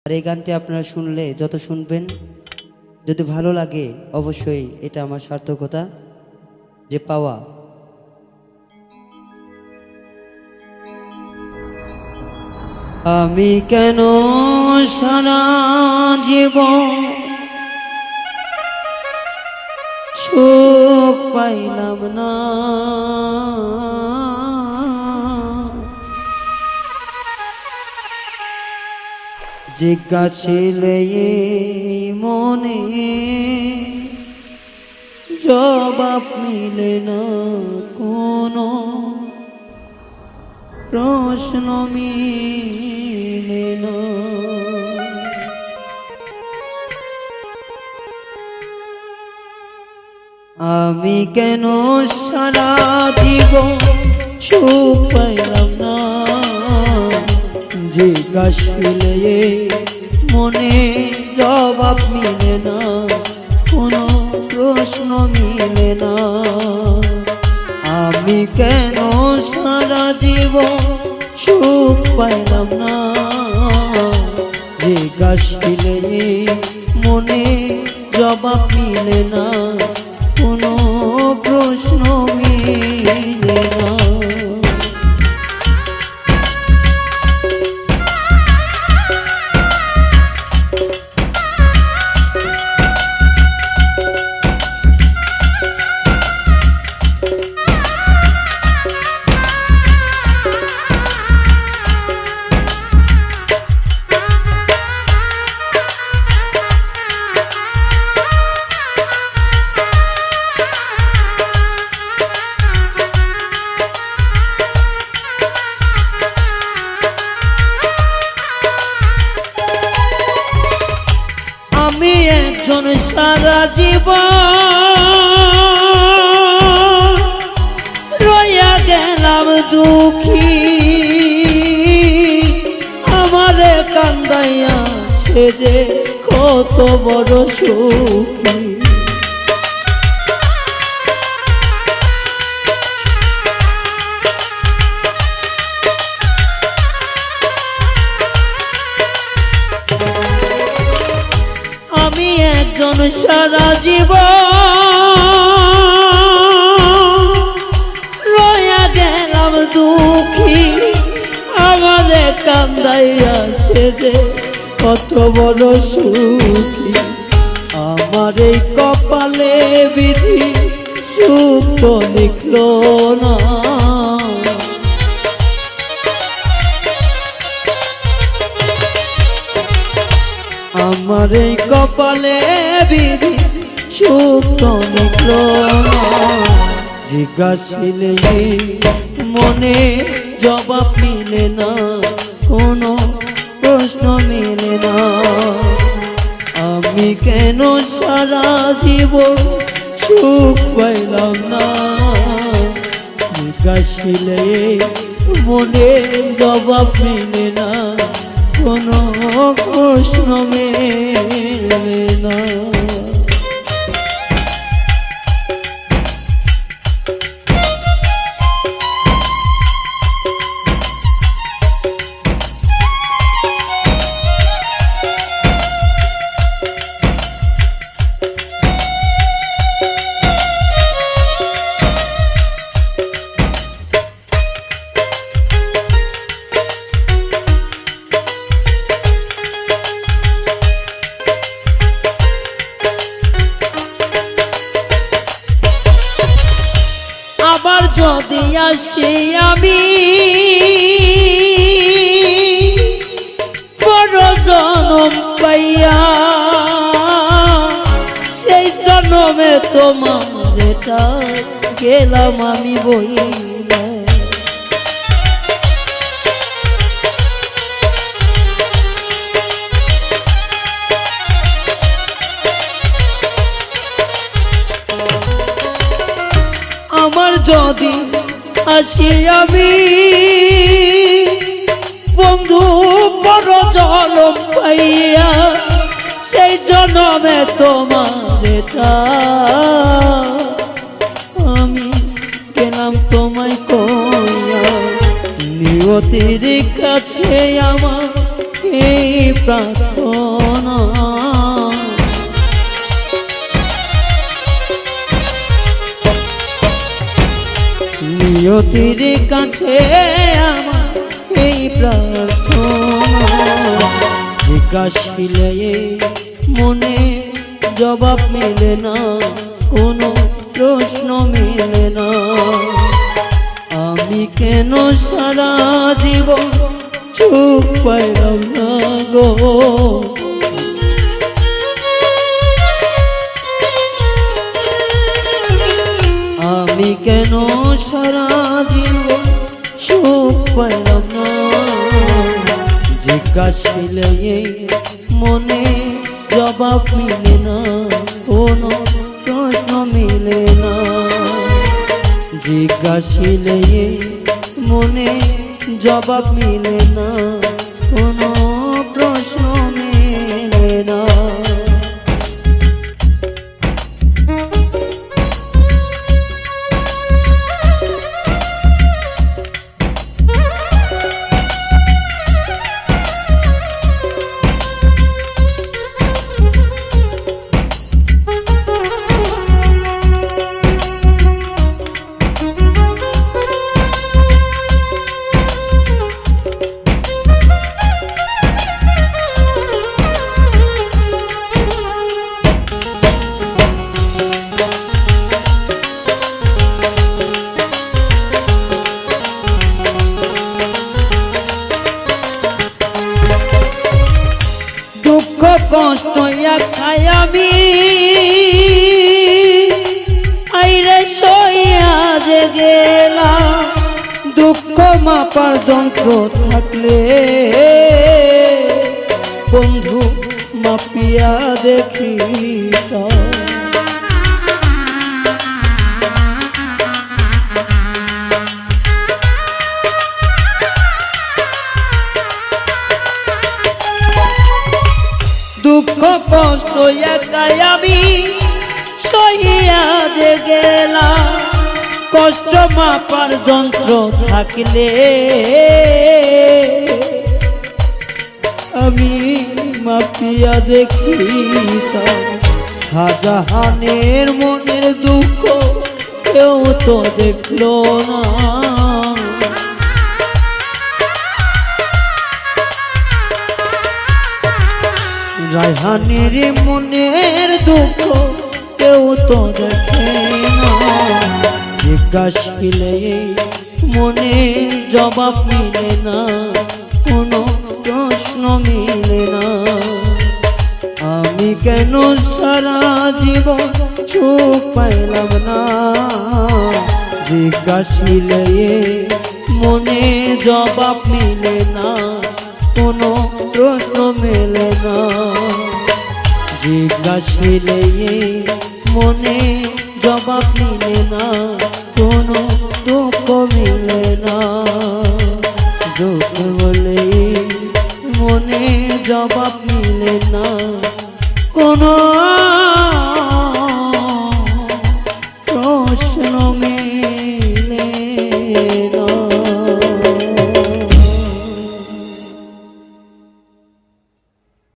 আর এই গানটি আপনারা শুনলে যত শুনবেন যদি ভালো লাগে অবশ্যই এটা আমার সার্থকতা যে পাওয়া। আমি কেন সারা জীবন সুখ পাইলাম না, জিজ্ঞাসিলে মনে জবাব মিলে না, কোনো প্রশ্ন মিলে না। আমি কেন সারা জীবন সুখ পাইলাম না, জিজ্ঞাসিলে মনে জবাব মিলে না, কোনো প্রশ্ন মিলে না। আমি কেন সারা জীবন সুখ পাইলাম না, জিজ্ঞাসিলে মনে জবাব মিলে না, কোনো প্রশ্ন মিলে না। আমি একজন সারা জীবন রইয়া গেলাম দুঃখী, আমারে কান্দাইয়া সে যে কত বড় সুখী। আমি একজন সারা জীবন রইয়া গেলাম দুঃখী, আমারে কান্দাইয়া সে যে কত বড় সুখী। আমার এই কপালে বিধি সুখ তো লিখল না, আমার এই কপালে বিধি সুখ তো লিখল না, জিজ্ঞাসিলে মনে জবাব মিলে না, কোনো প্রশ্ন মিলে না। আমি কেন সারা জীবন সুখ পাইলাম না, জিজ্ঞাসিলে মনে জবাব মিলে না, কোনো প্রশ্ন মেলে না। আবার যদি আসি আমি বড় জনম পাইয়া, সেই জনমে তোমার গেলাম আমি বইলা। আমার যদি আসি আমি বন্ধু বড় জনম পাইয়া, সেই জনমে তোমার আমি গেলাম তোমায় কইয়া, নিয়তির কাছে আমার এই প্রার্থনা। নিয়তির কাছে আমার এই প্রার্থনা, জিজ্ঞাসিলে মনে জবাব মেলে না, কোনো প্রশ্ন মেলে না। আমি কেন সারা জীবন সুখ পাইলাম না গো, আমি কেন সারা জীবন সুখ পাইলাম না। জিজ্ঞাসিলে মনে জবাব মিলে না, কোনো প্রশ্ন মিলে না। জিজ্ঞাসিলে মনে জবাব মিলে না, কোনো প্রশ্ন মিলে না। কষ্ট খাই আমি আইরে সইয়া যে গেলাম, দুঃখ মাপার যন্ত্র থাকলে বন্ধু মাপিয়া দেখি। দুঃখ কষ্ট একাই আমি সহিয়া যে গেলাম, কষ্ট মাপার যন্ত্র থাকলে আমি মাপিয়া দেখিতাম। শাহজাহানের মনের দুঃখ কেউ তো দেখলো না, রায়হানের মনের দুঃখ কেউ তো দেখে না। জিজ্ঞাসিলে মনে জবাব মিলে না, কোনো প্রশ্ন মিলে না। আমি কেন সারা জীবন সুখ পাইলাম না। জিজ্ঞাসিলে মনে জবাব মিলে না, কোনো প্রশ্ন মেলে না। জিজ্ঞাসিলে মনে জবাব মিলে না, কোনো দুঃখ মিলে না। দুঃখ বলে মনে জবাব মিলে না, কোনো